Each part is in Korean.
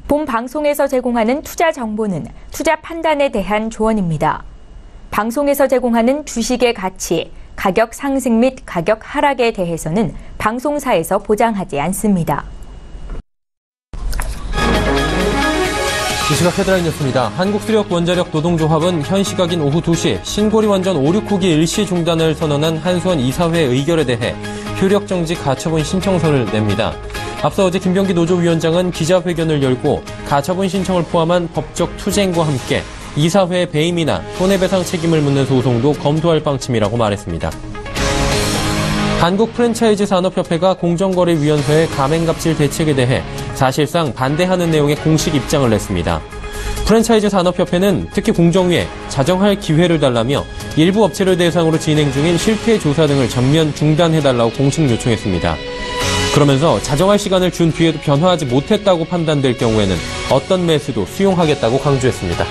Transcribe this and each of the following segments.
본 방송에서 제공하는 투자 정보는 투자 판단에 대한 조언입니다. 방송에서 제공하는 주식의 가치, 가격 상승 및 가격 하락에 대해서는 방송사에서 보장하지 않습니다. 이 시각 헤드라인 뉴스입니다. 한국수력원자력 노동조합은 현 시각인 오후 2시 신고리 원전 5, 6호기 일시 중단을 선언한 한수원 이사회 의결에 대해 효력정지 가처분 신청서를 냅니다. 앞서 어제 김병기 노조위원장은 기자회견을 열고 가처분 신청을 포함한 법적 투쟁과 함께 이사회 배임이나 손해배상 책임을 묻는 소송도 검토할 방침이라고 말했습니다. 한국프랜차이즈산업협회가 공정거래위원회의 가맹갑질 대책에 대해 사실상 반대하는 내용의 공식 입장을 냈습니다. 프랜차이즈산업협회는 특히 공정위에 자정할 기회를 달라며 일부 업체를 대상으로 진행 중인 실태 조사 등을 전면 중단해달라고 공식 요청했습니다. 그러면서 자정할 시간을 준 뒤에도 변화하지 못했다고 판단될 경우에는 어떤 매수도 수용하겠다고 강조했습니다.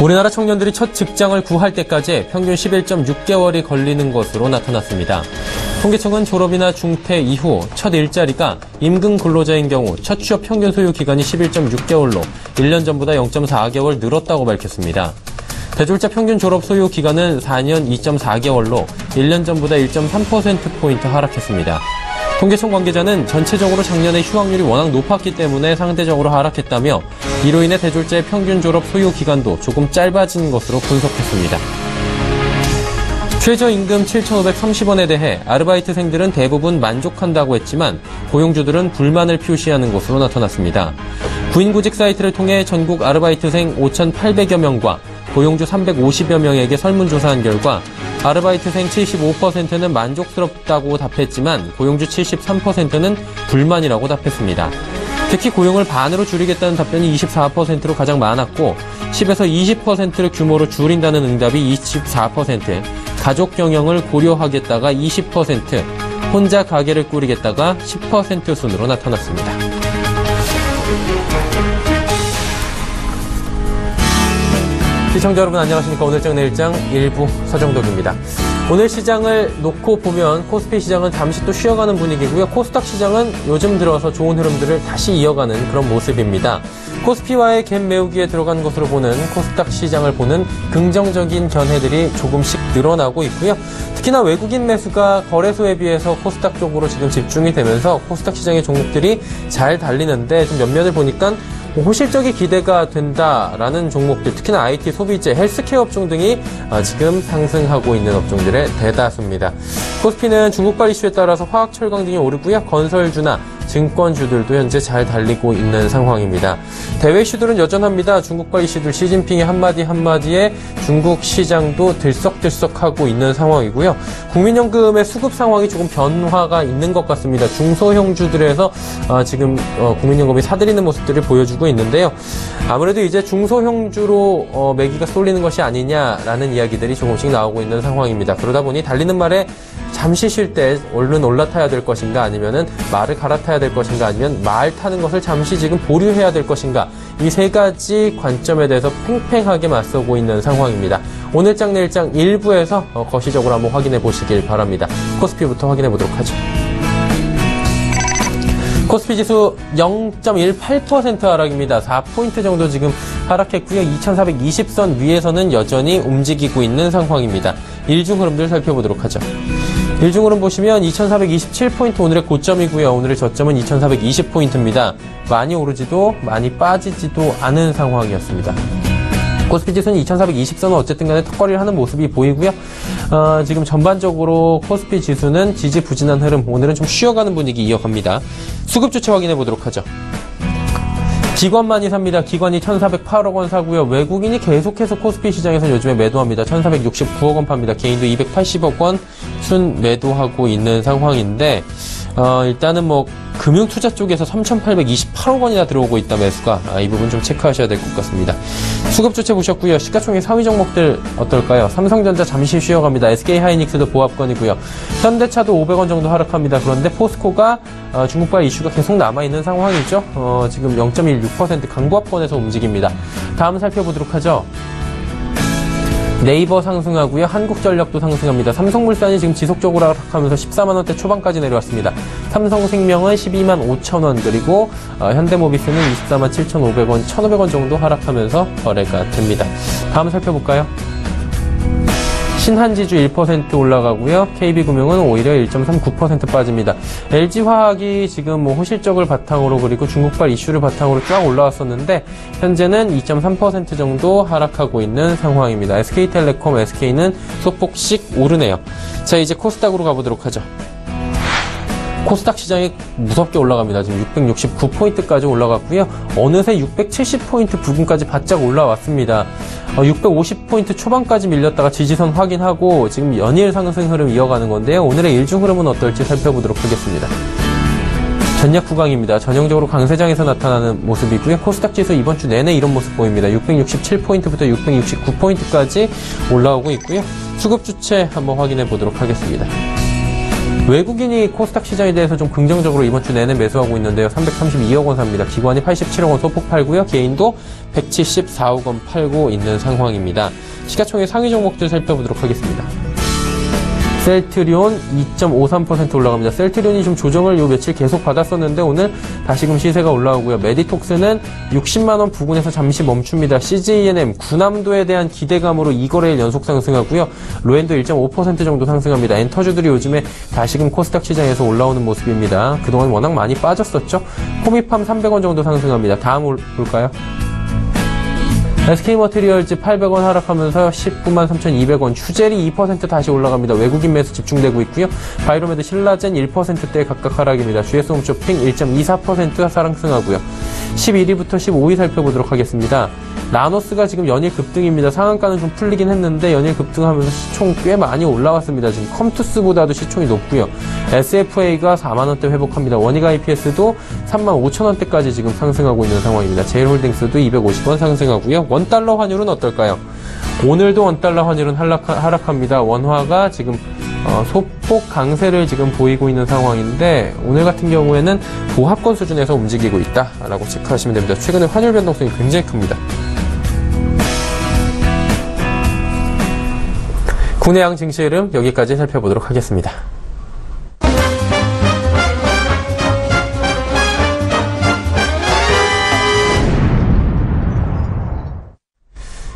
우리나라 청년들이 첫 직장을 구할 때까지 평균 11.6개월이 걸리는 것으로 나타났습니다. 통계청은 졸업이나 중퇴 이후 첫 일자리가 임금 근로자인 경우 첫 취업 평균 소요 기간이 11.6개월로 1년 전보다 0.4개월 늘었다고 밝혔습니다. 대졸자 평균 졸업 소요 기간은 4년 2.4개월로 1년 전보다 1.3%포인트 하락했습니다. 통계청 관계자는 전체적으로 작년에 휴학률이 워낙 높았기 때문에 상대적으로 하락했다며 이로 인해 대졸자의 평균 졸업 소요 기간도 조금 짧아진 것으로 분석했습니다. 최저임금 7,530원에 대해 아르바이트생들은 대부분 만족한다고 했지만 고용주들은 불만을 표시하는 것으로 나타났습니다. 구인구직 사이트를 통해 전국 아르바이트생 5,800여 명과 고용주 350여 명에게 설문조사한 결과 아르바이트생 75%는 만족스럽다고 답했지만 고용주 73%는 불만이라고 답했습니다. 특히 고용을 반으로 줄이겠다는 답변이 24%로 가장 많았고 10에서 20%를 규모로 줄인다는 응답이 24%, 가족 경영을 고려하겠다가 20%, 혼자 가게를 꾸리겠다가 10% 순으로 나타났습니다. 시청자 여러분 안녕하십니까. 오늘장 내일장 일부 서정덕입니다. 오늘 시장을 놓고 보면 코스피 시장은 잠시 또 쉬어가는 분위기고요. 코스닥 시장은 요즘 들어서 좋은 흐름들을 다시 이어가는 그런 모습입니다. 코스피와의 갭 메우기에 들어간 것으로 보는 코스닥 시장을 보는 긍정적인 견해들이 조금씩 늘어나고 있고요. 특히나 외국인 매수가 거래소에 비해서 코스닥 쪽으로 지금 집중이 되면서 코스닥 시장의 종목들이 잘 달리는데 좀 몇몇을 보니까 호실적이 기대가 된다라는 종목들, 특히나 IT, 소비재, 헬스케어 업종 등이 지금 상승하고 있는 업종들의 대다수입니다. 코스피는 중국발 이슈에 따라서 화학, 철강 등이 오르고요. 건설주나 증권주들도 현재 잘 달리고 있는 상황입니다. 대외 이슈들은 여전합니다. 중국발 이슈들, 시진핑의 한마디에 중국 시장도 들썩들썩하고 있는 상황이고요. 국민연금의 수급 상황이 조금 변화가 있는 것 같습니다. 중소형주들에서 지금 국민연금이 사들이는 모습들을 보여주고 있는데요. 아무래도 이제 중소형주로 매기가 쏠리는 것이 아니냐라는 이야기들이 조금씩 나오고 있는 상황입니다. 그러다 보니 달리는 말에 잠시 쉴 때 얼른 올라타야 될 것인가, 아니면은 말을 갈아타야 될 것인가, 아니면 말 타는 것을 잠시 지금 보류해야 될 것인가, 이 세 가지 관점에 대해서 팽팽하게 맞서고 있는 상황입니다. 오늘장 내일장 일부에서 거시적으로 한번 확인해 보시길 바랍니다. 코스피부터 확인해 보도록 하죠. 코스피 지수 0.18% 하락입니다. 4포인트 정도 지금 하락했고요. 2420선 위에서는 여전히 움직이고 있는 상황입니다. 일중 흐름들 살펴보도록 하죠. 일중 흐름 보시면 2427포인트 오늘의 고점이고요. 오늘의 저점은 2420포인트입니다. 많이 오르지도 많이 빠지지도 않은 상황이었습니다. 코스피 지수는 2420선은 어쨌든 간에 턱걸이를 하는 모습이 보이고요. 지금 전반적으로 코스피 지수는 지지부진한 흐름, 오늘은 좀 쉬어가는 분위기 이어갑니다. 수급 주체 확인해 보도록 하죠. 기관만이 삽니다. 기관이 1,408억 원 사고요. 외국인이 계속해서 코스피 시장에서 요즘에 매도합니다. 1,469억 원 팝니다. 개인도 280억 원 순 매도하고 있는 상황인데 일단은 금융투자 쪽에서 3,828억 원이나 들어오고 있다, 매수가. 이 부분 좀 체크하셔야 될 것 같습니다. 수급 주체 보셨고요. 시가총액 상위 종목들 어떨까요? 삼성전자 잠시 쉬어갑니다. SK하이닉스도 보합권이고요. 현대차도 500원 정도 하락합니다. 그런데 포스코가 중국발 이슈가 계속 남아있는 상황이죠. 지금 0.16% 강보합권에서 움직입니다. 다음 살펴보도록 하죠. 네이버 상승하고요. 한국전력도 상승합니다. 삼성물산이 지금 지속적으로 하락하면서 14만원대 초반까지 내려왔습니다. 삼성생명은 12만 5천원, 그리고 현대모비스는 24만 7,500원, 1,500원 정도 하락하면서 거래가 됩니다. 다음 살펴볼까요? 신한지주 1% 올라가고요. KB금융은 오히려 1.39% 빠집니다. LG화학이 지금 호실적을 바탕으로, 그리고 중국발 이슈를 바탕으로 쫙 올라왔었는데 현재는 2.3% 정도 하락하고 있는 상황입니다. SK텔레콤, SK는 소폭씩 오르네요. 자, 이제 코스닥으로 가보도록 하죠. 코스닥 시장이 무섭게 올라갑니다. 지금 669포인트까지 올라갔고요. 어느새 670포인트 부근까지 바짝 올라왔습니다. 650포인트 초반까지 밀렸다가 지지선 확인하고 지금 연일 상승 흐름 이어가는 건데요. 오늘의 일중 흐름은 어떨지 살펴보도록 하겠습니다. 전략 구강입니다. 전형적으로 강세장에서 나타나는 모습이고요. 코스닥 지수 이번 주 내내 이런 모습 보입니다. 667포인트부터 669포인트까지 올라오고 있고요. 수급 주체 한번 확인해 보도록 하겠습니다. 외국인이 코스닥 시장에 대해서 좀 긍정적으로 이번 주 내내 매수하고 있는데요. 332억 원 삽니다. 기관이 87억 원 소폭 팔고요. 개인도 174억 원 팔고 있는 상황입니다. 시가총액 상위 종목들 살펴보도록 하겠습니다. 셀트리온 2.53% 올라갑니다. 셀트리온이 좀 조정을 요 며칠 계속 받았었는데 오늘 다시금 시세가 올라오고요. 메디톡스는 60만원 부근에서 잠시 멈춥니다. CJENM 군함도에 대한 기대감으로 2거래일 연속 상승하고요. 로엔도 1.5% 정도 상승합니다. 엔터주들이 요즘에 다시금 코스닥 시장에서 올라오는 모습입니다. 그동안 워낙 많이 빠졌었죠. 코미팜 300원 정도 상승합니다. 다음 볼까요? SK머티리얼즈 800원 하락하면서 193만 3,200원, 추젤이 2% 다시 올라갑니다. 외국인 매수 집중되고 있고요. 바이로메드, 신라젠 1%대 각각 하락입니다. GS홈쇼핑 1.24% 상승하고요. 11위부터 15위 살펴보도록 하겠습니다. 나노스가 지금 연일 급등입니다. 상한가는 좀 풀리긴 했는데 연일 급등하면서 시총 꽤 많이 올라왔습니다. 지금 컴투스보다도 시총이 높고요. SFA가 4만원대 회복합니다. 원익 IPS도 35,000원대까지 지금 상승하고 있는 상황입니다. 제일홀딩스도 250원 상승하고요. 원달러 환율은 어떨까요? 오늘도 원달러 환율은 하락합니다. 원화가 지금 소폭 강세를 지금 보이고 있는 상황인데 오늘 같은 경우에는 보합권 수준에서 움직이고 있다라고 체크하시면 됩니다. 최근에 환율 변동성이 굉장히 큽니다. 국내양 증시 흐름 여기까지 살펴보도록 하겠습니다.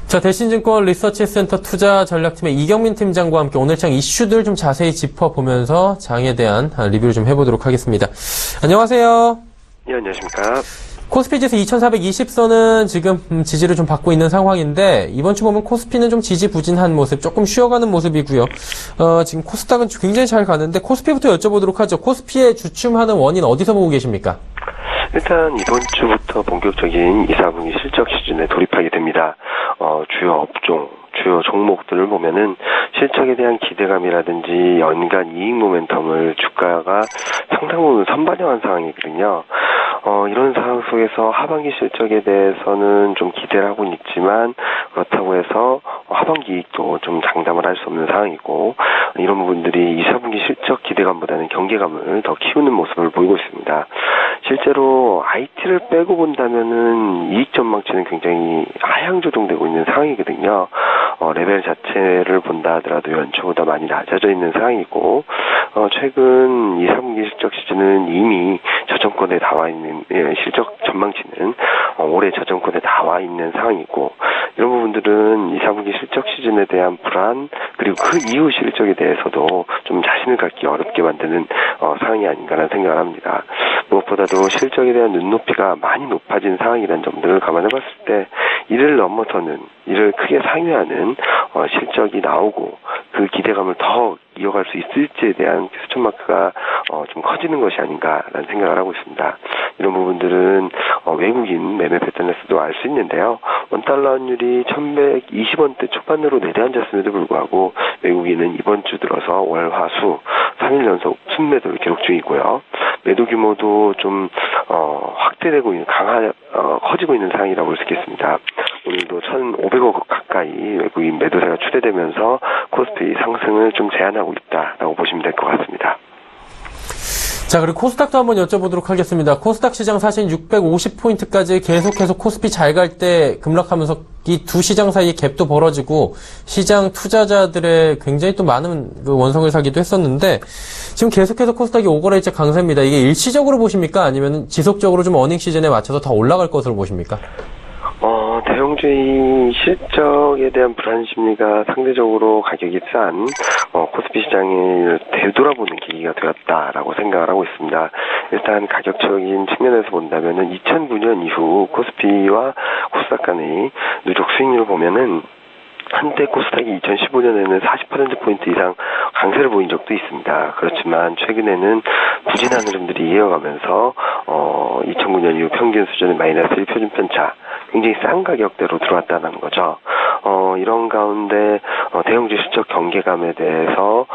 자, 대신증권 리서치센터 투자전략팀의 이경민 팀장과 함께 오늘 장 이슈들 좀 자세히 짚어보면서 장에 대한 리뷰를 좀 해보도록 하겠습니다. 안녕하세요. 네, 안녕하십니까. 코스피 지수 2420선은 지금 지지를 좀 받고 있는 상황인데 이번 주 보면 코스피는 좀 지지부진한 모습, 조금 쉬어가는 모습이고요. 지금 코스닥은 굉장히 잘 가는데 코스피부터 여쭤보도록 하죠. 코스피의 주춤하는 원인 어디서 보고 계십니까? 일단 이번 주부터 본격적인 2, 4분기 실적 시즌에 돌입하게 됩니다. 주요 업종, 주요 종목들을 보면은 실적에 대한 기대감이라든지 연간 이익 모멘텀을 주가가 상당 부분 선반영한 상황이거든요. 이런 상황 속에서 하반기 실적에 대해서는 좀 기대를 하고 있지만 그렇다고 해서 하반기 이익도 좀 장담을 할 수 없는 상황이고 이런 부분들이 2, 4분기 실적 기대감보다는 경계감을 더 키우는 모습을 보이고 있습니다. 실제로 IT를 빼고 본다면은 이익 전망치는 굉장히 하향 조정되고 있는 상황이거든요. 레벨 자체를 본다 하더라도 연초보다 많이 낮아져 있는 상황이고 최근 2, 3분기 실적 시즌은 이미 저점권에 나와 있는 실적 전망치는 올해 저점권에 나와 있는 상황이고 이런 부분들은 2, 3분기 실적 시즌에 대한 불안 그리고 그 이후 실적에 대해서도 좀 자신을 갖기 어렵게 만드는 상황이 아닌가라는 생각을 합니다. 무엇보다도 실적에 대한 눈높이가 많이 높아진 상황이라는 점들을 감안해봤을 때 이를 넘어서는 이를 크게 상회하는 실적이 나오고 그 기대감을 더 이어갈 수 있을지에 대한 퀘스천 마크가 좀 커지는 것이 아닌가라는 생각을 하고 있습니다. 이런 부분들은 외국인 매매 패턴에서도 알 수 있는데요. 원달러 환율이 1120원대 초반으로 내려앉았음에도 불구하고 외국인은 이번 주 들어서 월, 화, 수 3일 연속 순매도를 기록 중이고요. 매도 규모도 좀 확대되고 있는 커지고 있는 상황이라고 볼 수 있겠습니다. 오늘도 1,500억 가까이 외국인 매도세가 추대되면서 코스피 상승을 좀 제한하고 있다라고 보시면 될 것 같습니다. 자, 그리고 코스닥도 한번 여쭤보도록 하겠습니다. 코스닥 시장 사실 650포인트까지 계속해서 코스피 잘 갈 때 급락하면서 이 두 시장 사이에 갭도 벌어지고 시장 투자자들의 굉장히 또 많은 그 원성을 사기도 했었는데 지금 계속해서 코스닥이 오거래일자 강세입니다. 이게 일시적으로 보십니까? 아니면 지속적으로 좀 어닝 시즌에 맞춰서 더 올라갈 것으로 보십니까? 대형주의 실적에 대한 불안 심리가 상대적으로 가격이 싼 코스피 시장을 되돌아보는 계기가 되었다라고 생각을 하고 있습니다. 일단 가격적인 측면에서 본다면은 2009년 이후 코스피와 코스닥 간의 누적 수익률을 보면은 한때 코스닥이 2015년에는 40%포인트 이상 강세를 보인 적도 있습니다. 그렇지만 최근에는 부진한 흐름들이 이어가면서 2009년 이후 평균 수준의 마이너스 1표준 편차, 굉장히 싼 가격대로 들어왔다는 거죠. 이런 가운데 대형주 실적 경계감에 대해서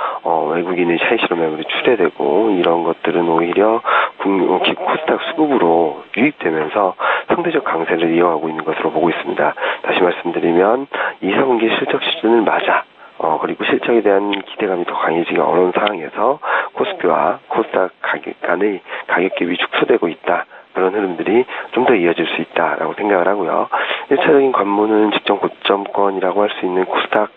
외국인의 차익 실험 매물이 출회되고 이런 것들은 오히려 코스닥 수급으로 유입되면서 상대적 강세를 이어가고 있는 것으로 보고 있습니다. 다시 말씀드리면 2, 4분기 실적 시즌을 맞아 그리고 실적에 대한 기대감이 더 강해지기 어려운 상황에서 코스피와 코스닥 간의 가격 갭이 축소되고 있다. 그런 흐름들이 좀 더 이어질 수 있다라고 생각을 하고요. 1차적인 관문은 직전 고점권이라고 할 수 있는 코스닥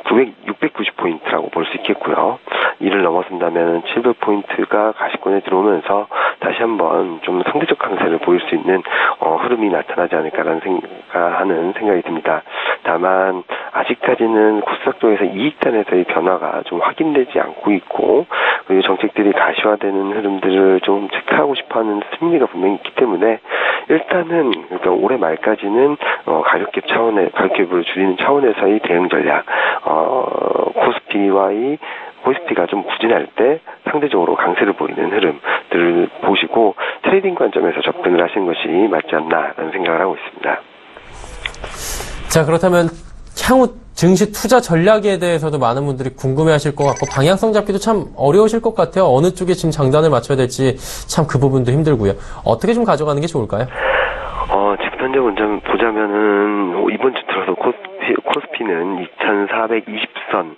690포인트라고 볼 수 있겠고요. 이를 넘어선다면 700포인트가 가시권에 들어오면서 다시 한번 좀 상대적 강세를 보일 수 있는 흐름이 나타나지 않을까라는 생각이 듭니다. 다만 아직까지는 코스닥 쪽에서 이익단에서의 변화가 좀 확인되지 않고 있고 그리고 정책들이 가시화되는 흐름들을 좀 체크하고 싶어하는 심리가 분명히 있기 때문에 일단은 그러니까 올해 말까지는 가격갭 차원의 가격갭을 줄이는 차원에서의 대응 전략 코스피가 좀 부진할 때 상대적으로 강세를 보이는 흐름들을 보시고 트레이딩 관점에서 접근을 하시는 것이 맞지 않나라는 생각을 하고 있습니다. 자, 그렇다면 향후 증시 투자 전략에 대해서도 많은 분들이 궁금해하실 것 같고 방향성 잡기도 참 어려우실 것 같아요. 어느 쪽에 지금 장단을 맞춰야 될지 참 그 부분도 힘들고요. 어떻게 좀 가져가는 게 좋을까요? 지금 현재 보자면은 이번 주 들어서 코스피는 2420선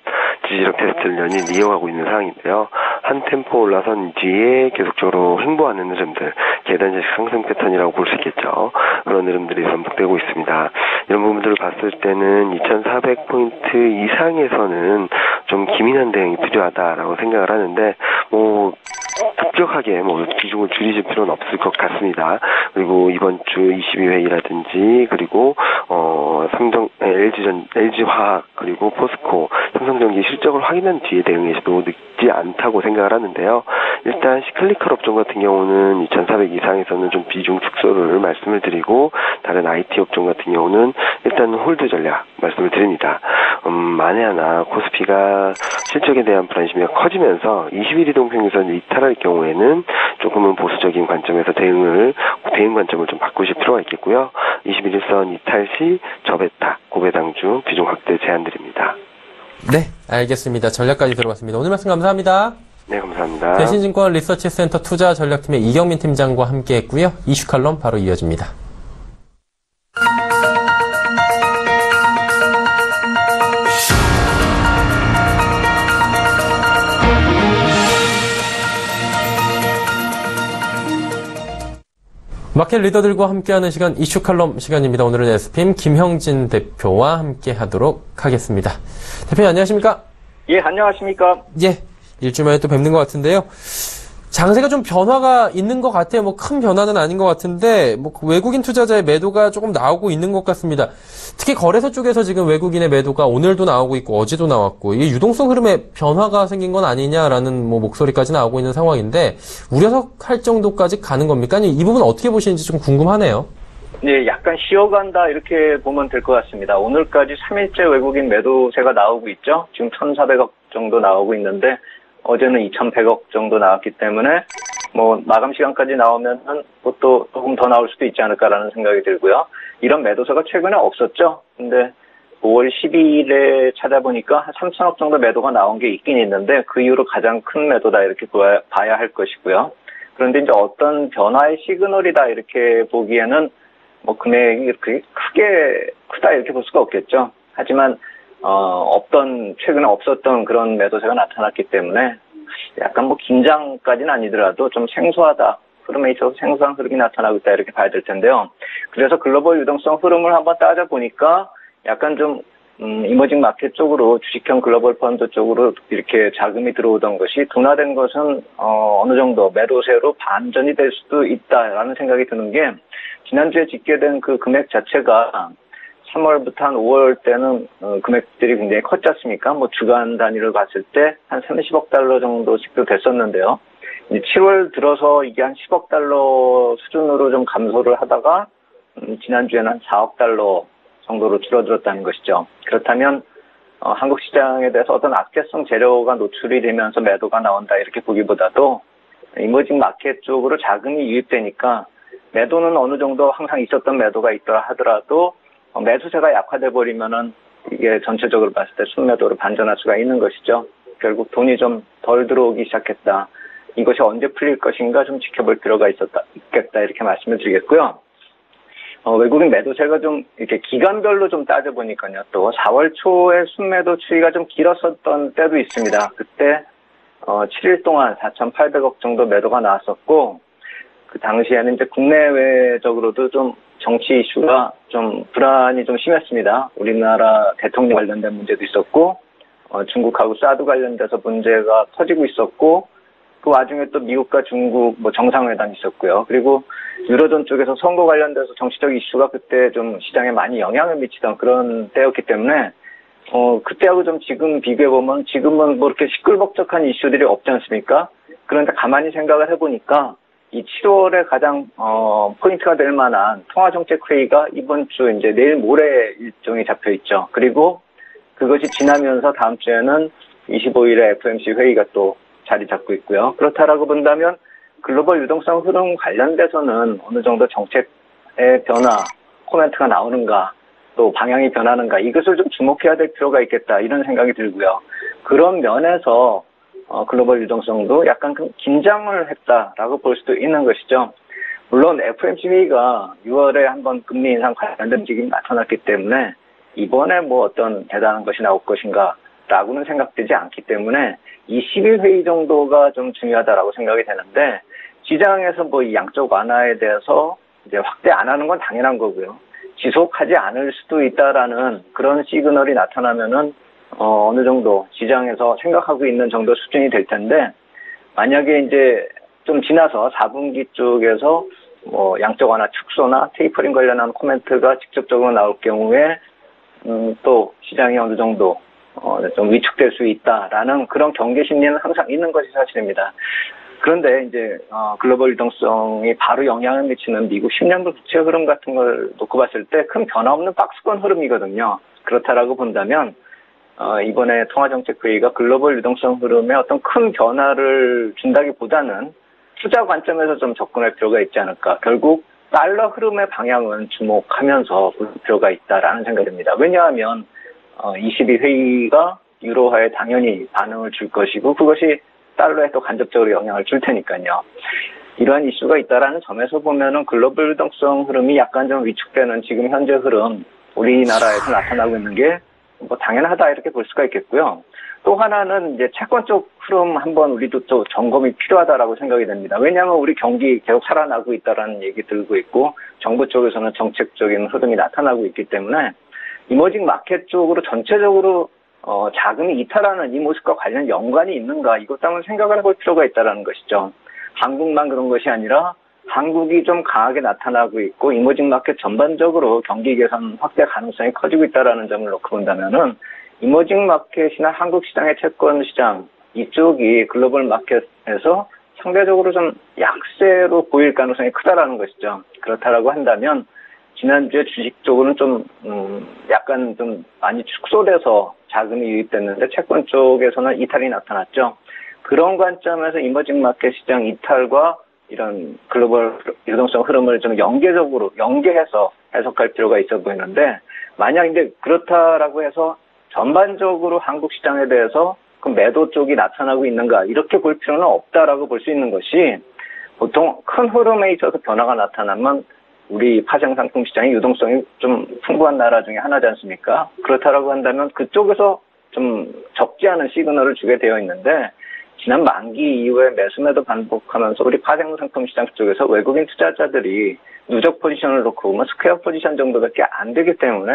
지지력 테스트를 연일 이어가고 있는 상황인데요. 한 템포 올라선 뒤에 계속적으로 횡보하는 흐름들, 계단식 상승 패턴이라고 볼 수 있겠죠. 그런 흐름들이 반복되고 있습니다. 이런 부분들을 봤을 때는 2400포인트 이상에서는 좀 기민한 대응이 필요하다라고 생각을 하는데 급격하게 비중을 줄이실 필요는 없을 것 같습니다. 그리고 이번 주 22회의라든지 그리고 LG화학 그리고 포스코, 삼성전기 실적을 확인한 뒤에 대응해도 늦지 않다고 생각을 하는데요. 일단 시클리컬 업종 같은 경우는 2400 이상에서는 좀 비중 축소를 말씀을 드리고 다른 IT 업종 같은 경우는 일단 홀드 전략 말씀을 드립니다. 만에 하나 코스피가 실적에 대한 불안심이 커지면서 21일 이동평균선을 이탈할 경우에는 조금은 보수적인 관점에서 대응 관점을 좀 바꾸실 필요가 있겠고요. 21일선 이탈 시 저베타, 고배당주 비중 확대 제안드립니다. 네, 알겠습니다. 전략까지 들어봤습니다. 오늘 말씀 감사합니다. 네, 감사합니다. 대신증권 리서치센터 투자전략팀의 이경민 팀장과 함께했고요. 이슈 칼럼 바로 이어집니다. 마켓 리더들과 함께하는 시간 이슈 칼럼 시간입니다. 오늘은 SPM 김형진 대표와 함께하도록 하겠습니다. 대표님 안녕하십니까? 예, 안녕하십니까? 예, 일주일 만에 또 뵙는 것 같은데요. 장세가 좀 변화가 있는 것 같아요. 큰 변화는 아닌 것 같은데 외국인 투자자의 매도가 조금 나오고 있는 것 같습니다. 특히 거래소 쪽에서 지금 외국인의 매도가 오늘도 나오고 있고 어제도 나왔고 이게 유동성 흐름에 변화가 생긴 건 아니냐라는 목소리까지 나오고 있는 상황인데 우려할 정도까지 가는 겁니까? 아니 이 부분 어떻게 보시는지 좀 궁금하네요. 네, 약간 쉬어간다 이렇게 보면 될 것 같습니다. 오늘까지 3일째 외국인 매도세가 나오고 있죠. 지금 1,400억 정도 나오고 있는데 어제는 2,100억 정도 나왔기 때문에 마감 시간까지 나오면 또 조금 더 나올 수도 있지 않을까라는 생각이 들고요. 이런 매도세가 최근에 없었죠. 근데 5월 12일에 찾아보니까 한 3,000억 정도 매도가 나온 게 있긴 있는데 그 이후로 가장 큰 매도다 이렇게 봐야 할 것이고요. 그런데 이제 어떤 변화의 시그널이다 이렇게 보기에는 금액이 이렇게 크다 이렇게 볼 수가 없겠죠. 하지만 최근에 없었던 그런 매도세가 나타났기 때문에 약간 뭐 긴장까지는 아니더라도 좀 생소하다. 흐름에 있어서 생소한 흐름이 나타나고 있다 이렇게 봐야 될 텐데요. 그래서 글로벌 유동성 흐름을 한번 따져보니까 약간 좀 이머징 마켓 쪽으로 주식형 글로벌 펀드 쪽으로 이렇게 자금이 들어오던 것이 둔화된 것은 어느 정도 매도세로 반전이 될 수도 있다라는 생각이 드는 게 지난주에 집계된 그 금액 자체가 3월부터 한 5월 때는 금액들이 굉장히 컸지 않습니까? 뭐 주간 단위를 봤을 때 한 30억 달러 정도씩도 됐었는데요. 이제 7월 들어서 이게 한 10억 달러 수준으로 좀 감소를 하다가 지난주에는 한 4억 달러 정도로 줄어들었다는 것이죠. 그렇다면 한국 시장에 대해서 어떤 악재성 재료가 노출이 되면서 매도가 나온다 이렇게 보기보다도 이머징 마켓 쪽으로 자금이 유입되니까 매도는 어느 정도 항상 있었던 매도가 있더라 하더라도 매수세가 약화돼 버리면은 이게 전체적으로 봤을 때 순매도로 반전할 수가 있는 것이죠. 결국 돈이 좀 덜 들어오기 시작했다. 이것이 언제 풀릴 것인가 좀 지켜볼 필요가 있겠다 이렇게 말씀을 드리겠고요. 외국인 매도세가 좀 이렇게 기간별로 좀 따져보니까요. 또 4월 초에 순매도 추이가 좀 길었었던 때도 있습니다. 그때 7일 동안 4,800억 정도 매도가 나왔었고 그 당시에는 이제 국내외적으로도 좀 정치 이슈가 좀 불안이 좀 심했습니다. 우리나라 대통령 관련된 문제도 있었고 중국하고 사드 관련돼서 문제가 터지고 있었고 그 와중에 또 미국과 중국 뭐 정상회담이 있었고요. 그리고 유로존 쪽에서 선거 관련돼서 정치적 이슈가 그때 좀 시장에 많이 영향을 미치던 그런 때였기 때문에 그때하고 좀 지금 비교해보면 지금은 뭐 이렇게 시끌벅적한 이슈들이 없지 않습니까? 그런데 가만히 생각을 해보니까 이 7월에 가장 포인트가 될 만한 통화정책회의가 이번 주 이제 내일 모레 일정이 잡혀 있죠. 그리고 그것이 지나면서 다음 주에는 25일에 FOMC 회의가 또 자리 잡고 있고요. 그렇다라고 본다면 글로벌 유동성 흐름 관련돼서는 어느 정도 정책의 변화, 코멘트가 나오는가, 또 방향이 변하는가 이것을 좀 주목해야 될 필요가 있겠다 이런 생각이 들고요. 그런 면에서 글로벌 유동성도 약간 긴장을 했다라고 볼 수도 있는 것이죠. 물론 FOMC 회의가 6월에 한번 금리 인상 관련된 움직임이 나타났기 때문에 이번에 뭐 어떤 대단한 것이 나올 것인가 라고는 생각되지 않기 때문에 이 10일 회의 정도가 좀 중요하다라고 생각이 되는데 시장에서 뭐 이 양적 완화에 대해서 이제 확대 안 하는 건 당연한 거고요. 지속하지 않을 수도 있다라는 그런 시그널이 나타나면은 어느 정도 시장에서 생각하고 있는 정도 수준이 될 텐데 만약에 이제 좀 지나서 4분기 쪽에서 뭐 양적 완화 축소나 테이퍼링 관련한 코멘트가 직접적으로 나올 경우에 또 시장이 어느 정도 좀 위축될 수 있다라는 그런 경계 심리는 항상 있는 것이 사실입니다. 그런데 이제 글로벌 유동성이 바로 영향을 미치는 미국 10년도 부채 흐름 같은 걸 놓고 봤을 때 큰 변화 없는 박스권 흐름이거든요. 그렇다라고 본다면 이번에 통화정책회의가 글로벌 유동성 흐름에 어떤 큰 변화를 준다기보다는 투자 관점에서 좀 접근할 필요가 있지 않을까. 결국 달러 흐름의 방향은 주목하면서 볼 필요가 있다라는 생각입니다. 왜냐하면 22회의가 유로화에 당연히 반응을 줄 것이고 그것이 달러에 또 간접적으로 영향을 줄 테니까요. 이러한 이슈가 있다라는 점에서 보면은 글로벌 유동성 흐름이 약간 좀 위축되는 지금 현재 흐름 우리나라에서 나타나고 있는 게 뭐 당연하다 이렇게 볼 수가 있겠고요. 또 하나는 이제 채권 쪽 흐름 한번 우리도 또 점검이 필요하다라고 생각이 됩니다. 왜냐하면 우리 경기 계속 살아나고 있다라는 얘기 들고 있고 정부 쪽에서는 정책적인 흐름이 나타나고 있기 때문에 이머징 마켓 쪽으로 전체적으로 자금이 이탈하는 이 모습과 관련 연관이 있는가 이것도 한번 생각을 해볼 필요가 있다는 것이죠. 한국만 그런 것이 아니라 한국이 좀 강하게 나타나고 있고 이머징 마켓 전반적으로 경기 개선 확대 가능성이 커지고 있다는 점을 놓고 본다면은 이머징 마켓이나 한국 시장의 채권 시장 이쪽이 글로벌 마켓에서 상대적으로 좀 약세로 보일 가능성이 크다라는 것이죠. 그렇다라고 한다면 지난주에 주식 쪽으로는 좀 약간 좀 많이 축소돼서 자금이 유입됐는데 채권 쪽에서는 이탈이 나타났죠. 그런 관점에서 이머징 마켓 시장 이탈과 이런 글로벌 유동성 흐름을 좀 연계해서 해석할 필요가 있어 보이는데 만약 이제 그렇다라고 해서 전반적으로 한국 시장에 대해서 그 매도 쪽이 나타나고 있는가 이렇게 볼 필요는 없다라고 볼 수 있는 것이 보통 큰 흐름에 있어서 변화가 나타나면 우리 파생상품 시장의 유동성이 좀 풍부한 나라 중에 하나지 않습니까? 그렇다라고 한다면 그쪽에서 좀 적지 않은 시그널을 주게 되어 있는데 지난 만기 이후에 매수매도 반복하면서 우리 파생상품 시장 쪽에서 외국인 투자자들이 누적 포지션을 놓고 보면 스퀘어 포지션 정도밖에 안 되기 때문에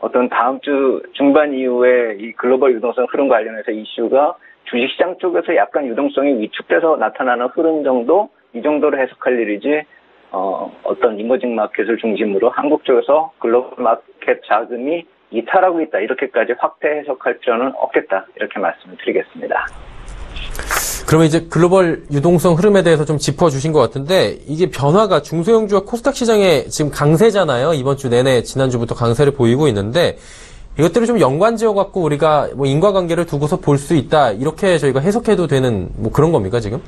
어떤 다음 주 중반 이후에 이 글로벌 유동성 흐름 관련해서 이슈가 주식시장 쪽에서 약간 유동성이 위축돼서 나타나는 흐름 정도, 이 정도로 해석할 일이지, 어떤 이머징 마켓을 중심으로 한국 쪽에서 글로벌 마켓 자금이 이탈하고 있다, 이렇게까지 확대 해석할 필요는 없겠다, 이렇게 말씀을 드리겠습니다. 그러면 이제 글로벌 유동성 흐름에 대해서 좀 짚어주신 것 같은데, 이게 변화가 중소형주와 코스닥 시장에 지금 강세잖아요. 이번 주 내내 지난주부터 강세를 보이고 있는데, 이것들을 좀 연관지어갖고 우리가 뭐 인과관계를 두고서 볼 수 있다, 이렇게 저희가 해석해도 되는 뭐 그런 겁니까, 지금?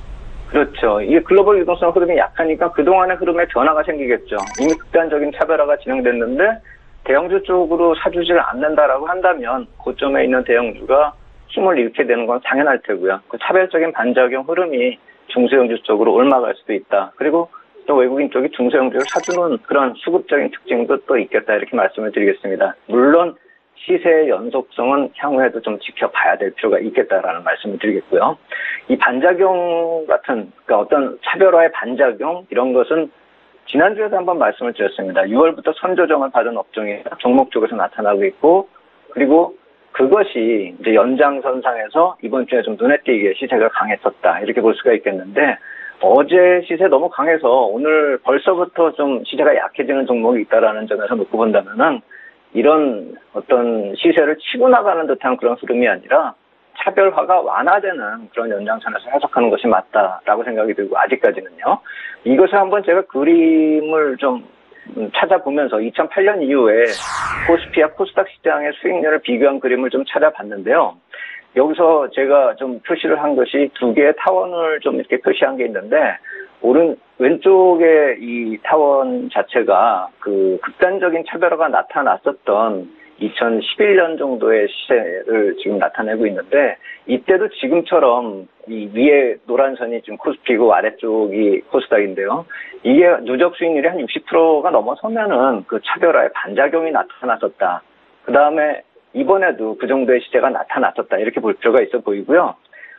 그렇죠. 이게 글로벌 유동성 흐름이 약하니까 그동안의 흐름에 변화가 생기겠죠. 이미 극단적인 차별화가 진행됐는데 대형주 쪽으로 사주지를 않는다라고 한다면 고점에 있는 대형주가 힘을 잃게 되는 건 당연할 테고요. 그 차별적인 반작용 흐름이 중소형주 쪽으로 옮아갈 수도 있다. 그리고 또 외국인 쪽이 중소형주를 사주는 그런 수급적인 특징도 또 있겠다, 이렇게 말씀을 드리겠습니다. 물론 시세의 연속성은 향후에도 좀 지켜봐야 될 필요가 있겠다라는 말씀을 드리겠고요. 이 반작용 같은, 그러니까 어떤 차별화의 반작용, 이런 것은 지난주에도 한번 말씀을 드렸습니다. 6월부터 선조정을 받은 업종이 종목 쪽에서 나타나고 있고, 그리고 그것이 이제 연장선상에서 이번 주에 좀 눈에 띄게 시세가 강했었다, 이렇게 볼 수가 있겠는데, 어제 시세 너무 강해서 오늘 벌써부터 좀 시세가 약해지는 종목이 있다라는 점에서 놓고 본다면은, 이런 어떤 시세를 치고 나가는 듯한 그런 흐름이 아니라 차별화가 완화되는 그런 연장선에서 해석하는 것이 맞다라고 생각이 들고, 아직까지는요. 이것을 한번 제가 그림을 좀 찾아보면서 2008년 이후에 코스피와 코스닥 시장의 수익률을 비교한 그림을 좀 찾아봤는데요. 여기서 제가 좀 표시를 한 것이 두 개의 타원을 좀 이렇게 표시한 게 있는데, 왼쪽에 이 타원 자체가 그 극단적인 차별화가 나타났었던 2011년 정도의 시세를 지금 나타내고 있는데, 이때도 지금처럼 이 위에 노란 선이 지금 코스피고 아래쪽이 코스닥인데요. 이게 누적 수익률이 한 60%가 넘어서면은 그 차별화의 반작용이 나타났었다. 그 다음에 이번에도 그 정도의 시세가 나타났었다, 이렇게 볼 필요가 있어 보이고요.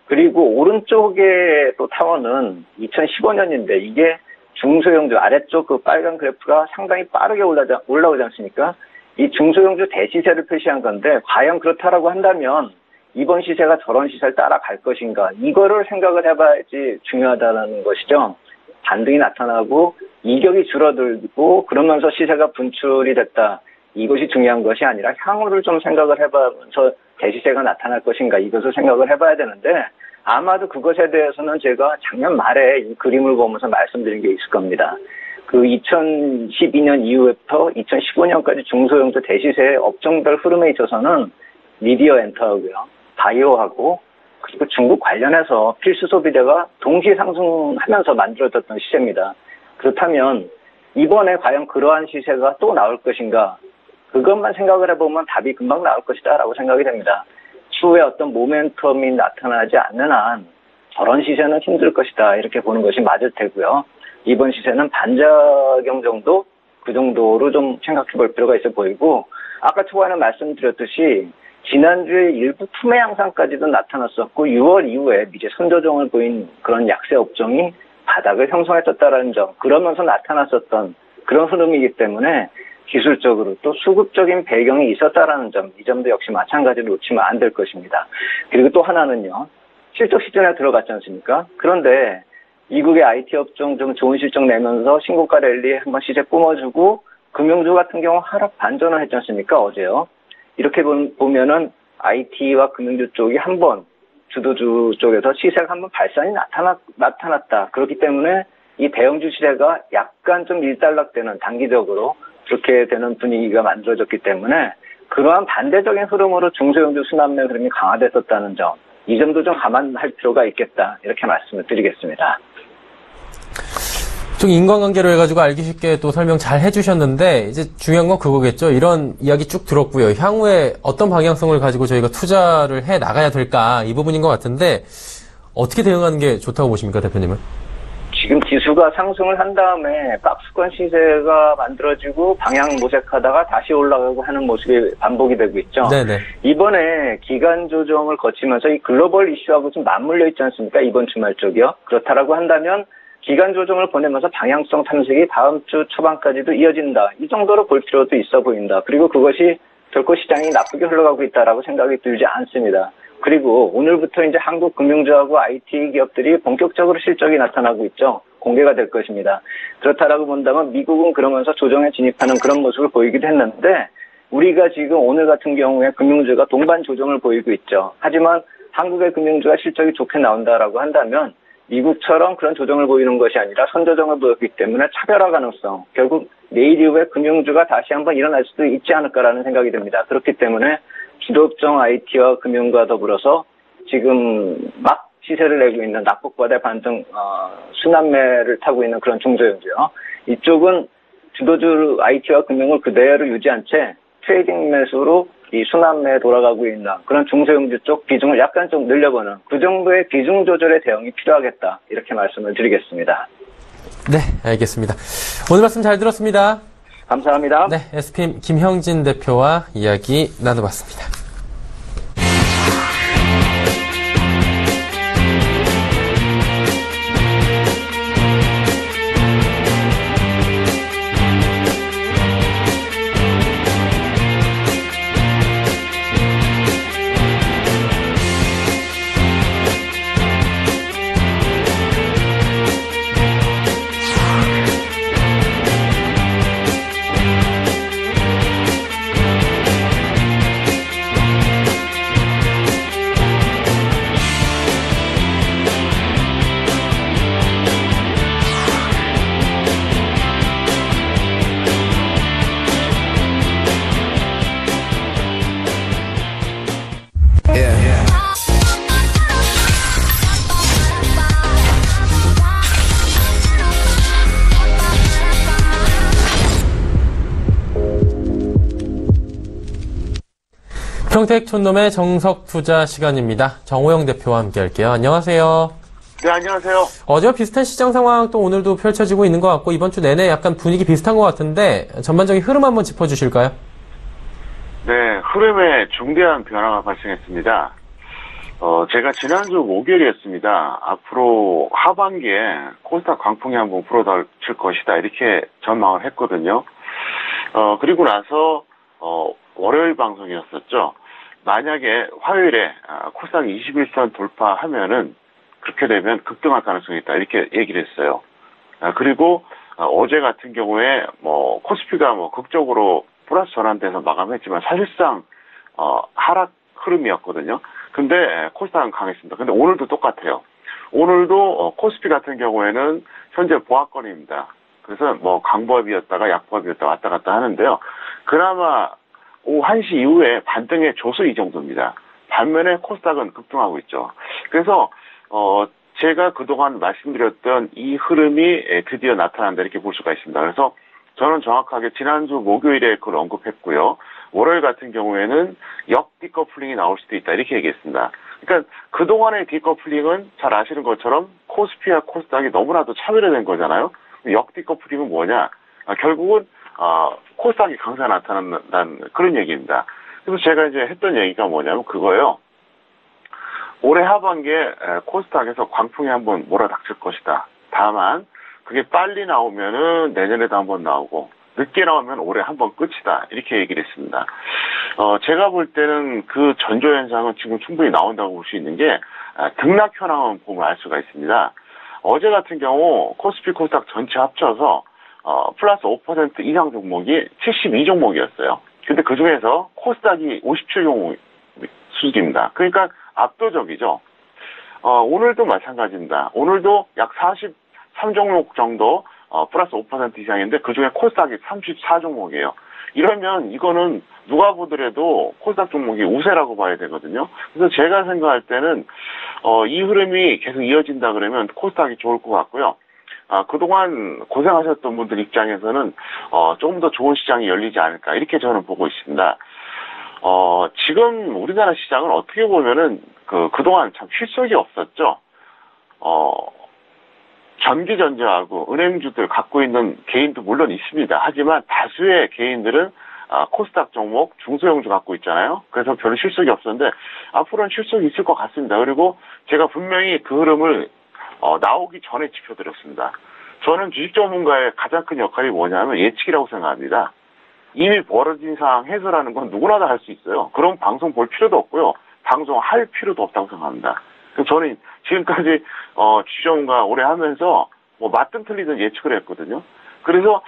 그리고 오른쪽에 또 타원은 2015년인데 이게 중소형주 아래쪽 그 빨간 그래프가 상당히 빠르게 올라오지 않습니까? 이 중소형주 대시세를 표시한 건데, 과연 그렇다라고 한다면 이번 시세가 저런 시세를 따라갈 것인가, 이거를 생각을 해봐야지 중요하다는 것이죠. 반등이 나타나고 이격이 줄어들고 그러면서 시세가 분출이 됐다, 이것이 중요한 것이 아니라 향후를 좀 생각을 해보면서 대시세가 나타날 것인가, 이것을 생각을 해봐야 되는데, 아마도 그것에 대해서는 제가 작년 말에 이 그림을 보면서 말씀드린 게 있을 겁니다. 그 2012년 이후부터 2015년까지 중소형주 대시세의 업종별 흐름에 있어서는 미디어 엔터하고요, 바이오하고, 그리고 중국 관련해서 필수 소비재가 동시 상승하면서 만들어졌던 시세입니다. 그렇다면 이번에 과연 그러한 시세가 또 나올 것인가, 그것만 생각을 해보면 답이 금방 나올 것이다 라고 생각이 됩니다. 추후에 어떤 모멘텀이 나타나지 않는 한 저런 시세는 힘들 것이다, 이렇게 보는 것이 맞을 테고요. 이번 시세는 반작용 정도, 그 정도로 좀 생각해 볼 필요가 있어 보이고, 아까 초반에 말씀드렸듯이 지난주에 일부 투매 양상까지도 나타났었고, 6월 이후에 이제 선조정을 보인 그런 약세 업종이 바닥을 형성했었다는 점, 그러면서 나타났었던 그런 흐름이기 때문에 기술적으로 또 수급적인 배경이 있었다라는 점, 이 점도 역시 마찬가지로 놓치면 안 될 것입니다. 그리고 또 하나는요, 실적 시즌에 들어갔지 않습니까? 그런데 미국의 IT 업종 좀 좋은 실적 내면서 신고가 랠리에 한번 시세 뿜어주고, 금융주 같은 경우 하락 반전을 했지 않습니까? 어제요. 이렇게 보면은 IT와 금융주 쪽이 한번 주도주 쪽에서 시세가 한번 발산이 나타났다. 그렇기 때문에 이 대형주 시세가 약간 좀 일단락되는, 단기적으로 그렇게 되는 분위기가 만들어졌기 때문에 그러한 반대적인 흐름으로 중소형주 순환매 흐름이 강화됐었다는 점, 이 점도 좀 감안할 필요가 있겠다, 이렇게 말씀을 드리겠습니다. 좀 인과관계로 해가지고 알기 쉽게 또 설명 잘 해주셨는데, 이제 중요한 건 그거겠죠. 이런 이야기 쭉 들었고요. 향후에 어떤 방향성을 가지고 저희가 투자를 해 나가야 될까, 이 부분인 것 같은데, 어떻게 대응하는 게 좋다고 보십니까, 대표님은? 지금 지수가 상승을 한 다음에 박스권 시세가 만들어지고 방향 모색하다가 다시 올라가고 하는 모습이 반복이 되고 있죠. 네네. 이번에 기간 조정을 거치면서 이 글로벌 이슈하고 좀 맞물려 있지 않습니까? 이번 주말 쪽이요. 그렇다라고 한다면 기간 조정을 보내면서 방향성 탐색이 다음 주 초반까지도 이어진다. 이 정도로 볼 필요도 있어 보인다. 그리고 그것이 결코 시장이 나쁘게 흘러가고 있다라고 생각이 들지 않습니다. 그리고 오늘부터 이제 한국 금융주하고 IT 기업들이 본격적으로 실적이 나타나고 있죠. 공개가 될 것입니다. 그렇다라고 본다면 미국은 그러면서 조정에 진입하는 그런 모습을 보이기도 했는데 우리가 지금 오늘 같은 경우에 금융주가 동반 조정을 보이고 있죠. 하지만 한국의 금융주가 실적이 좋게 나온다라고 한다면 미국처럼 그런 조정을 보이는 것이 아니라 선조정을 보였기 때문에 차별화 가능성, 결국 내일 이후에 금융주가 다시 한번 일어날 수도 있지 않을까라는 생각이 듭니다. 그렇기 때문에 주도업종 IT와 금융과 더불어서 지금 막 시세를 내고 있는 낙폭과대 반등 순환매를 타고 있는 그런 중소형주요. 이쪽은 주도주 IT와 금융을 그대로 유지한 채 트레이딩 매수로 이 순환매에 돌아가고 있는 그런 중소형주 쪽 비중을 약간 좀 늘려보는 그 정도의 비중 조절의 대응이 필요하겠다. 이렇게 말씀을 드리겠습니다. 네, 알겠습니다. 오늘 말씀 잘 들었습니다. 감사합니다. 네, SPM 김형진 대표와 이야기 나눠봤습니다. 평택 촌놈의 정석투자 시간입니다. 정호영 대표와 함께할게요. 안녕하세요. 네, 안녕하세요. 어제와 비슷한 시장 상황 또 오늘도 펼쳐지고 있는 것 같고 이번 주 내내 약간 분위기 비슷한 것 같은데 전반적인 흐름 한번 짚어주실까요? 네, 흐름에 중대한 변화가 발생했습니다. 제가 지난주 목요일이었습니다. 앞으로 하반기에 코스닥 광풍이 한번 불어닥칠 것이다 이렇게 전망을 했거든요. 그리고 나서 월요일 방송이었었죠. 만약에 화요일에 코스닥이 21선 돌파하면은 그렇게 되면 급등할 가능성이 있다 이렇게 얘기를 했어요. 그리고 어제 같은 경우에 코스피가 극적으로 플러스 전환돼서 마감했지만 사실상 하락 흐름이었거든요. 근데 코스닥은 강했습니다. 근데 오늘도 똑같아요. 오늘도 코스피 같은 경우에는 현재 보합권입니다. 그래서 강보합이었다가 약보합이었다가 왔다 갔다 하는데요. 그나마 오후 1시 이후에 반등의 조수 이 정도입니다. 반면에 코스닥은 급등하고 있죠. 그래서 제가 그동안 말씀드렸던 이 흐름이 드디어 나타난다 이렇게 볼 수가 있습니다. 그래서 저는 정확하게 지난주 목요일에 그걸 언급했고요. 월요일 같은 경우에는 역디커플링이 나올 수도 있다 이렇게 얘기했습니다. 그러니까 그동안의 디커플링은 잘 아시는 것처럼 코스피와 코스닥이 너무나도 차별화된 거잖아요. 역디커플링은 뭐냐? 결국은 코스닥이 강세가 나타난다는 그런 얘기입니다. 그래서 제가 이제 했던 얘기가 뭐냐면 그거예요. 올해 하반기에 코스닥에서 광풍이 한번 몰아닥칠 것이다. 다만 그게 빨리 나오면은 내년에도 한번 나오고 늦게 나오면 올해 한번 끝이다. 이렇게 얘기를 했습니다. 제가 볼 때는 그 전조 현상은 지금 충분히 나온다고 볼 수 있는 게 등락 현황을 보면 알 수가 있습니다. 어제 같은 경우 코스피 코스닥 전체 합쳐서 플러스 5% 이상 종목이 72종목이었어요. 근데 그 중에서 코스닥이 57종목 수준입니다. 그러니까 압도적이죠. 오늘도 마찬가지입니다. 오늘도 약 43종목 정도 플러스 5% 이상인데 그 중에 코스닥이 34종목이에요. 이러면 이거는 누가 보더라도 코스닥 종목이 우세라고 봐야 되거든요. 그래서 제가 생각할 때는 이 흐름이 계속 이어진다 그러면 코스닥이 좋을 것 같고요. 그동안 고생하셨던 분들 입장에서는 조금 더 좋은 시장이 열리지 않을까 이렇게 저는 보고 있습니다. 지금 우리나라 시장은 어떻게 보면은 그동안 참 실속이 없었죠. 전기전자하고 은행주들 갖고 있는 개인도 물론 있습니다. 하지만 다수의 개인들은 코스닥 종목, 중소형주 갖고 있잖아요. 그래서 별로 실속이 없었는데 앞으로는 실속이 있을 것 같습니다. 그리고 제가 분명히 그 흐름을 나오기 전에 짚어드렸습니다. 저는 주식 전문가의 가장 큰 역할이 뭐냐면 예측이라고 생각합니다. 이미 벌어진 상황 해설하는 건 누구나 다 할 수 있어요. 그럼 방송 볼 필요도 없고요. 방송할 필요도 없다고 생각합니다. 그래서 저는 지금까지 주식 전문가 오래 하면서 뭐 맞든 틀리든 예측을 했거든요. 그래서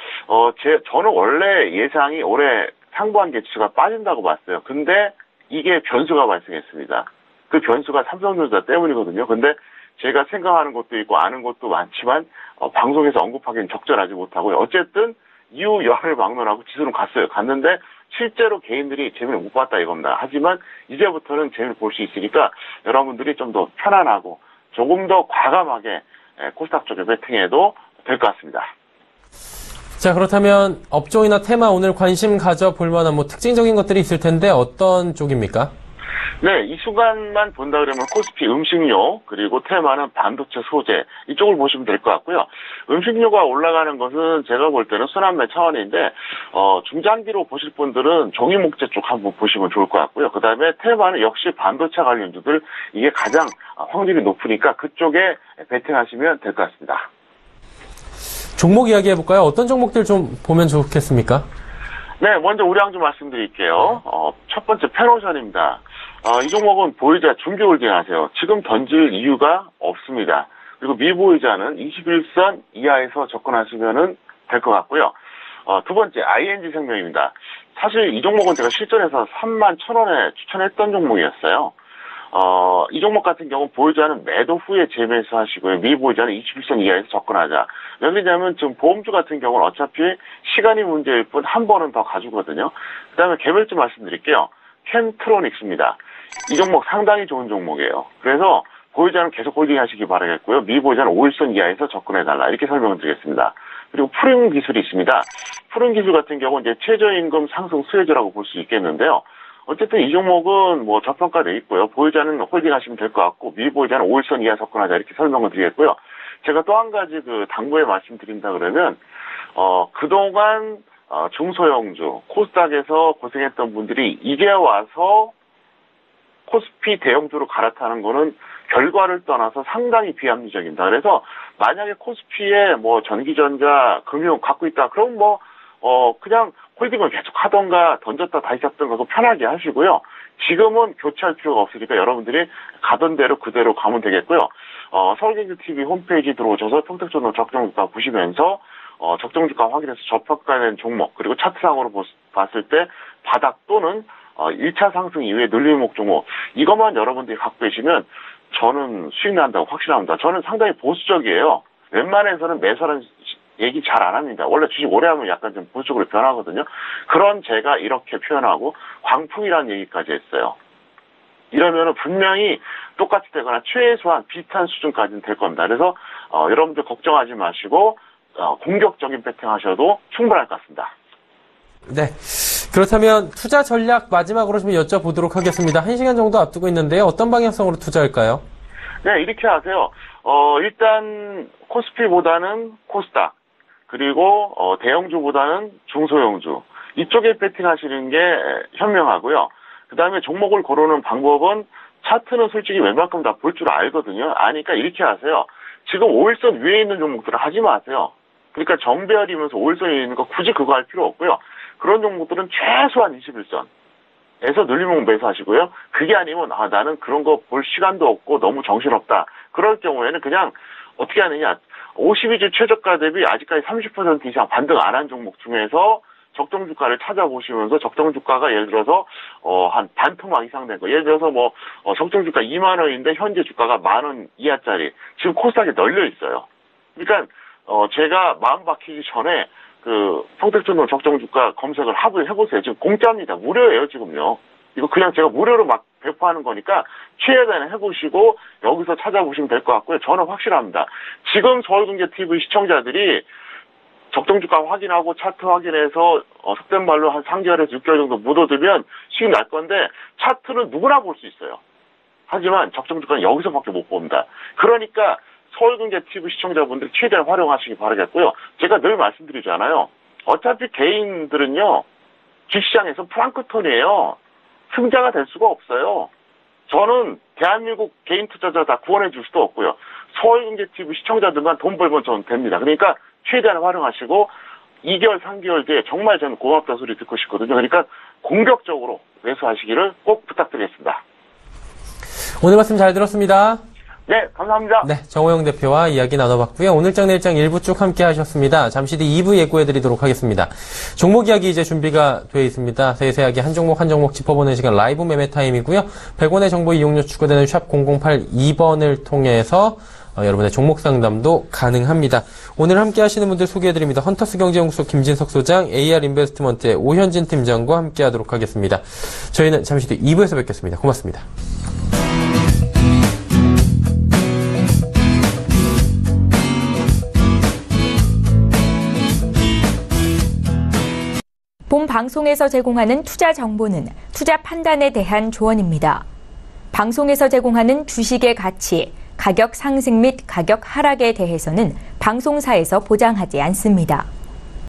저는 원래 예상이 올해 상반기 지수가 빠진다고 봤어요. 근데 이게 변수가 발생했습니다. 그 변수가 삼성전자 때문이거든요. 근데 제가 생각하는 것도 있고 아는 것도 많지만 방송에서 언급하기는 적절하지 못하고요. 어쨌든 이후 열을 막론하고 지수는 갔어요. 갔는데 실제로 개인들이 재미를 못 봤다 이겁니다. 하지만 이제부터는 재미를 볼 수 있으니까 여러분들이 좀 더 편안하고 조금 더 과감하게 코스닥 쪽에 베팅해도 될 것 같습니다. 자, 그렇다면 업종이나 테마 오늘 관심 가져볼 만한 뭐 특징적인 것들이 있을 텐데 어떤 쪽입니까? 네, 이 순간만 본다 그러면 코스피 음식료, 그리고 테마는 반도체 소재, 이쪽을 보시면 될 것 같고요. 음식료가 올라가는 것은 제가 볼 때는 순환매 차원인데, 중장기로 보실 분들은 종이목재 쪽 한번 보시면 좋을 것 같고요. 그 다음에 테마는 역시 반도체 관련주들, 이게 가장 확률이 높으니까 그쪽에 베팅하시면 될 것 같습니다. 종목 이야기 해볼까요? 어떤 종목들 좀 보면 좋겠습니까? 네, 먼저 우량 좀 말씀드릴게요. 첫 번째 페노션입니다. 이 종목은 보이자 중개홀딩 하세요. 지금 던질 이유가 없습니다. 그리고 미보이자는 21선 이하에서 접근하시면 될 것 같고요. 두 번째 ING 생명입니다. 사실 이 종목은 제가 실전에서 31,000원에 추천했던 종목이었어요. 이 종목 같은 경우는 보유자는 매도 후에 재매수 하시고요. 미보유자는 21선 이하에서 접근하자. 왜 그러냐면 지금 보험주 같은 경우는 어차피 시간이 문제일 뿐 한 번은 더 가주거든요. 그 다음에 개별주 말씀드릴게요. 캔트로닉스입니다. 이 종목 상당히 좋은 종목이에요. 그래서 보유자는 계속 홀딩 하시기 바라겠고요. 미보유자는 5일선 이하에서 접근해달라. 이렇게 설명드리겠습니다. 그리고 푸른 기술이 있습니다. 푸른 기술 같은 경우는 이제 최저임금 상승 수혜주라고 볼 수 있겠는데요. 어쨌든 이 종목은 뭐 저평가되어 있고요. 보유자는 홀딩 하시면 될 것 같고, 미보유자는 5일선 이하 접근하자. 이렇게 설명을 드리겠고요. 제가 또 한 가지 당부에 말씀드린다 그러면, 그동안, 중소형주, 코스닥에서 고생했던 분들이 이제 와서 코스피 대형주로 갈아타는 거는 결과를 떠나서 상당히 비합리적입니다. 그래서 만약에 코스피에 뭐 전기전자, 금융 갖고 있다. 그럼 그냥 홀딩을 계속 하던가 던졌다 다시 잡던가 그거 편하게 하시고요. 지금은 교체할 필요가 없으니까 여러분들이 가던 대로 그대로 가면 되겠고요. 서울경제TV 홈페이지 들어오셔서 평택전로 적정주가 보시면서 적정주가 확인해서 저평가된 종목 그리고 차트상으로 봤을 때 바닥 또는 1차 상승 이후에 늘림목 종목 이것만 여러분들이 갖고 계시면 저는 수익 난다고 확신합니다. 저는 상당히 보수적이에요. 웬만해서는 매수하는 얘기 잘 안 합니다. 원래 주식 오래 하면 약간 좀 보수적으로 변하거든요. 그런 제가 이렇게 표현하고 광풍이라는 얘기까지 했어요. 이러면은 분명히 똑같이 되거나 최소한 비슷한 수준까지는 될 겁니다. 그래서 여러분들 걱정하지 마시고 공격적인 배팅 하셔도 충분할 것 같습니다. 네. 그렇다면 투자 전략 마지막으로 좀 여쭤보도록 하겠습니다. 1시간 정도 앞두고 있는데요. 어떤 방향성으로 투자할까요? 네, 이렇게 하세요. 일단 코스피보다는 코스닥 그리고 대형주보다는 중소형주 이쪽에 배팅하시는 게 현명하고요. 그 다음에 종목을 고르는 방법은 차트는 솔직히 웬만큼 다 볼 줄 알거든요. 아니까 이렇게 하세요. 지금 5일선 위에 있는 종목들은 하지 마세요. 그러니까 정배열이면서 5일선 위에 있는 거 굳이 그거 할 필요 없고요. 그런 종목들은 최소한 21선에서 늘림목 매수하시고요. 그게 아니면 나는 그런 거 볼 시간도 없고 너무 정신없다. 그럴 경우에는 그냥 어떻게 하느냐. 52주 최저가 대비 아직까지 30% 이상 반등 안 한 종목 중에서 적정주가를 찾아보시면서 적정주가가 예를 들어서 한 반토막 이상 된 거. 예를 들어서 적정주가 2만 원인데 현재 주가가 10,000원 이하짜리. 지금 코스닥에 널려 있어요. 그러니까 제가 마음 박히기 전에 평택전로 적정주가 검색을 해보세요. 지금 공짜입니다. 무료예요, 지금요. 이거 그냥 제가 무료로 막 배포하는 거니까 최대한 해보시고 여기서 찾아보시면 될 것 같고요. 저는 확실합니다. 지금 서울경제TV 시청자들이 적정주가 확인하고 차트 확인해서 속된 말로 한 3개월에서 6개월 정도 묻어두면 수익 날 건데 차트는 누구나 볼 수 있어요. 하지만 적정주가는 여기서밖에 못 봅니다. 그러니까 서울경제TV 시청자분들이 최대한 활용하시기 바라겠고요. 제가 늘 말씀드리잖아요. 어차피 개인들은요, 주식시장에서 플랑크톤이에요. 승자가 될 수가 없어요. 저는 대한민국 개인 투자자 다 구원해 줄 수도 없고요. 서울경제TV 시청자들만 돈 벌면 저는 됩니다. 그러니까 최대한 활용하시고 2개월, 3개월 뒤에 정말 저는 고맙다 소리 듣고 싶거든요. 그러니까 공격적으로 매수하시기를 꼭 부탁드리겠습니다. 오늘 말씀 잘 들었습니다. 네, 감사합니다. 네, 정호영 대표와 이야기 나눠봤고요. 오늘장 내일장 1부 쭉 함께 하셨습니다. 잠시 뒤 2부 예고해드리도록 하겠습니다. 종목 이야기 이제 준비가 되어 있습니다. 세세하게 한 종목 한 종목 짚어보는 시간 라이브 매매 타임이고요. 100원의 정보 이용료 추가되는 샵 0082번을 통해서 여러분의 종목 상담도 가능합니다. 오늘 함께 하시는 분들 소개해드립니다. 헌터스 경제연구소 김진석 소장, AR 인베스트먼트의 오현진 팀장과 함께 하도록 하겠습니다. 저희는 잠시 뒤 2부에서 뵙겠습니다. 고맙습니다. 본 방송에서 제공하는 투자 정보는 투자 판단에 대한 조언입니다. 방송에서 제공하는 주식의 가치, 가격 상승 및 가격 하락에 대해서는 방송사에서 보장하지 않습니다.